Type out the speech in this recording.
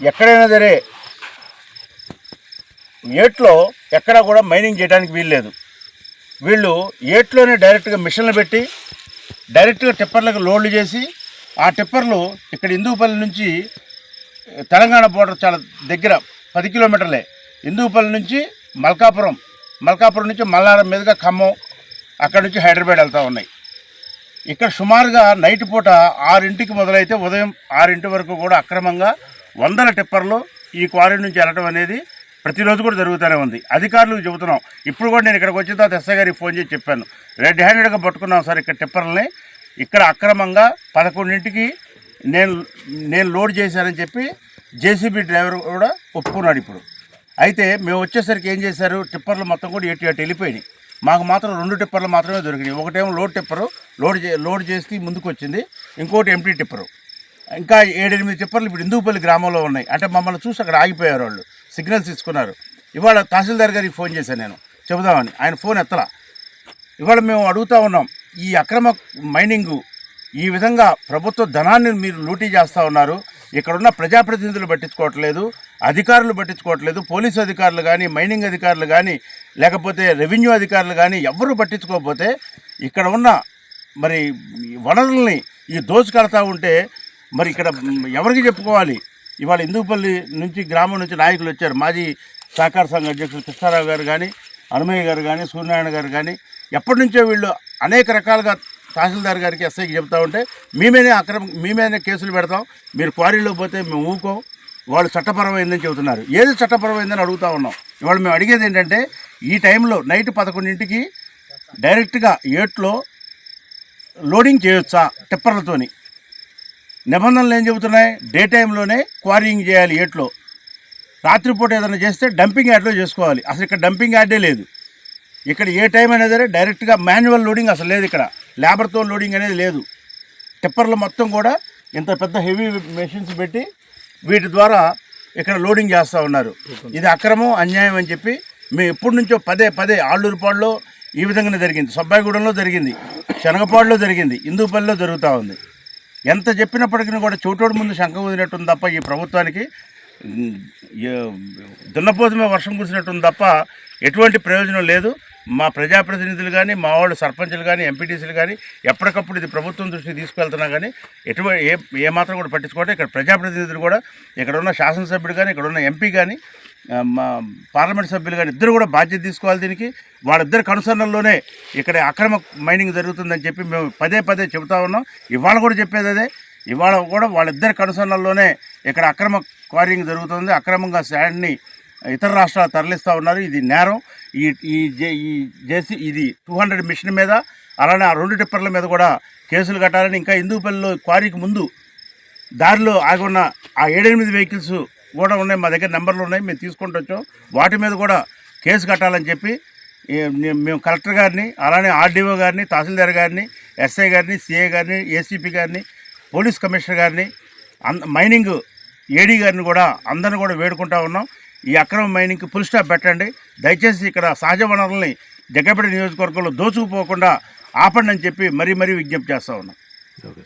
ఎక్కడైనా సరే ఏట్లో ఎక్కడా కూడా మైనింగ్ చేయడానికి వీల్లేదు. వీళ్ళు ఏట్లోనే డైరెక్ట్గా మిషన్లు పెట్టి డైరెక్ట్గా టిప్పర్లకు లోడ్లు చేసి ఆ టిప్పర్లు ఇక్కడ హిందూపల్లి నుంచి తెలంగాణ బోర్డర్ చాలా దగ్గర 10 కిలోమీటర్లే. హిందూపల్లి నుంచి మల్కాపురం నుంచి మల్లారం మీదుగా ఖమ్మం, అక్కడ నుంచి హైదరాబాద్ వెళ్తూ ఉన్నాయి. ఇక్కడ సుమారుగా నైట్ పూట 6ంటికి మొదలైతే ఉదయం 6 వరకు కూడా అక్రమంగా 100 టిప్పర్లు ఈ క్వారీ నుంచి వెళ్ళడం అనేది ప్రతిరోజు కూడా జరుగుతూనే ఉంది. అధికారులకు చెబుతున్నాం. ఇప్పుడు కూడా నేను ఇక్కడికి వచ్చిన తర్వాత ఎస్ఐ గారికి ఫోన్ చేసి చెప్పాను, రెడ్ హ్యాండెడ్గా పట్టుకున్నాం సార్ ఇక్కడ టిప్పర్లని. ఇక్కడ అక్రమంగా 11ంటికి నేను లోడ్ చేశానని చెప్పి జేసీబీ డ్రైవర్ కూడా ఒప్పుకున్నాడు ఇప్పుడు. అయితే మేము వచ్చేసరికి ఏం చేశారు, టిప్పర్లు మొత్తం కూడా ఎటు వెళ్ళిపోయినాయి. మాకు మాత్రం 2 టిప్పర్లు మాత్రమే దొరికినాయి. ఒకటేమో లోడ్ టిప్పరు లోడ్ చేసి ముందుకు వచ్చింది, ఇంకోటి ఎంటీ టిప్పరు. ఇంకా 7-8 టిప్పర్లు ఇప్పుడు హిందూపల్లి గ్రామంలో ఉన్నాయి. అంటే మమ్మల్ని చూసి అక్కడ ఆగిపోయారు, వాళ్ళు సిగ్నల్స్ ఇచ్చుకున్నారు. ఇవాళ తహసీల్దార్ గారికి ఫోన్ చేశాను నేను చెబుదామని, ఆయన ఫోన్ ఎత్తలా. ఇవాళ మేము అడుగుతూ ఉన్నాం, ఈ అక్రమ మైనింగు ఈ విధంగా ప్రభుత్వ ధనాన్ని మీరు లూటీ చేస్తూ ఉన్నారు. ఇక్కడున్న ప్రజాప్రతినిధులు పట్టించుకోవట్లేదు, అధికారులు పట్టించుకోవట్లేదు, పోలీసు అధికారులు కానీ, మైనింగ్ అధికారులు కానీ, లేకపోతే రెవెన్యూ అధికారులు కానీ ఎవరు పట్టించుకోకపోతే ఇక్కడ ఉన్న మరి వనరుల్ని ఈ దోచుకెళ్తూ ఉంటే మరి ఇక్కడ ఎవరికి చెప్పుకోవాలి? ఇవాళ హిందూపల్లి నుంచి గ్రామం నుంచి నాయకులు వచ్చారు. మాజీ సహకార సంఘ అధ్యక్షులు కృష్ణారావు గారు కానీ, హనుమయ్య గారు కానీ, సూర్యనారాయణ గారు కానీ ఎప్పటి నుంచో వీళ్ళు అనేక రకాలుగా తహసీల్దార్ గారికి ఎస్ఐకి చెప్తా ఉంటే మేమేనే కేసులు పెడతాం, మీరు క్వారీలో పోతే మేము ఊకోం, వాళ్ళు చట్టపరమైందని చెబుతున్నారు. ఏది చట్టపరమైందని అడుగుతూ ఉన్నాం. ఇవాళ మేము అడిగేది ఏంటంటే, ఈ టైంలో నైట్ 11ంటికి డైరెక్ట్గా ఏట్లో లోడింగ్ చేయొచ్చా టిప్పర్లతోని? నిబంధనలు ఏం చెబుతున్నాయి, డే టైంలోనే క్వారీయింగ్ చేయాలి ఏట్లో. రాత్రిపూట ఏదైనా చేస్తే డంపింగ్ యార్డ్లో చేసుకోవాలి. అసలు ఇక్కడ డంపింగ్ యార్డే లేదు. ఇక్కడ ఏ టైం అనేది డైరెక్ట్గా మాన్యువల్ లోడింగ్ అసలు లేదు. ఇక్కడ లేబర్తో లోడింగ్ అనేది లేదు. టిప్పర్లు మొత్తం కూడా ఇంత పెద్ద హెవీ మెషిన్స్ పెట్టి వీటి ద్వారా ఇక్కడ లోడింగ్ చేస్తూ ఉన్నారు. ఇది అక్రమం, అన్యాయం అని చెప్పి మేము ఎప్పటి నుంచో పదే ఆళ్ళూరుపాడులో ఈ విధంగానే జరిగింది, సబ్బాయిగూడెంలో జరిగింది, శనగపాడులో జరిగింది, హిందూపల్లిలో జరుగుతూ ఉంది. ఎంత చెప్పినప్పటికీ కూడా చోటోడు ముందు శంఖం వదిలినట్టుంది తప్ప ఈ ప్రభుత్వానికి దున్నపోతుమే వర్షం కురిసినట్టుంది తప్ప ఎటువంటి ప్రయోజనం లేదు. మా ప్రజాప్రతినిధులు కానీ, మా వాళ్ళు సర్పంచులు కానీ, ఎంపీటీసీలు కానీ ఎప్పటికప్పుడు ఇది ప్రభుత్వం దృష్టికి తీసుకెళ్తున్నా కానీ ఏమాత్రం కూడా పట్టించుకోవడం. ఇక్కడ ప్రజాప్రతినిధులు కూడా, ఇక్కడ ఉన్న శాసనసభ్యుడు కానీ, ఇక్కడ ఉన్న ఎంపీ కానీ, మా పార్లమెంట్ సభ్యులు కానీ ఇద్దరు కూడా బాధ్యత తీసుకోవాలి దీనికి. వాళ్ళిద్దరి కనుసరణలోనే ఇక్కడ అక్రమ మైనింగ్ జరుగుతుందని చెప్పి మేము పదే చెబుతా ఉన్నాం. ఇవాళ కూడా చెప్పేది అదే. ఇవాళ కూడా వాళ్ళిద్దరి కనుసరణలోనే ఇక్కడ అక్రమ క్వారీయింగ్ జరుగుతుంది. అక్రమంగా శాండ్ని ఇతర రాష్ట్రాలు తరలిస్తూ ఉన్నారు. ఇది నేరం. ఇది 200 మిషన్ మీద అలానే ఆ 2 టిప్పర్ల మీద కూడా కేసులు కట్టాలని, ఇంకా హిందూపల్లిలో క్వారీకి ముందు దారిలో ఆగి ఉన్న ఆ 7-8 వెహికల్స్ కూడా ఉన్నాయి, మా దగ్గర నెంబర్లు ఉన్నాయి, మేము తీసుకుంటూ వచ్చాం. వాటి మీద కూడా కేసు కట్టాలని చెప్పి మేము కలెక్టర్ గారిని, అలానే ఆర్డీఓ గారిని, తహసీల్దార్ గారిని, ఎస్ఐ గారిని, సిఐ గారిని, ఏసీపీ గారిని, పోలీస్ కమిషనర్ గారిని, మైనింగ్ ఏడీ గారిని కూడా అందరిని కూడా వేడుకుంటా ఉన్నాం. ఈ అక్రమ మైనింగ్కి ఫుల్ స్టాప్ పెట్టండి. దయచేసి ఇక్కడ సహజ వనరుల్ని జగ్గపేట నియోజకవర్గంలో దోచుకుపోకుండా ఆపండి అని చెప్పి మరీ విజ్ఞప్తి చేస్తూ ఉన్నాం. ఓకే.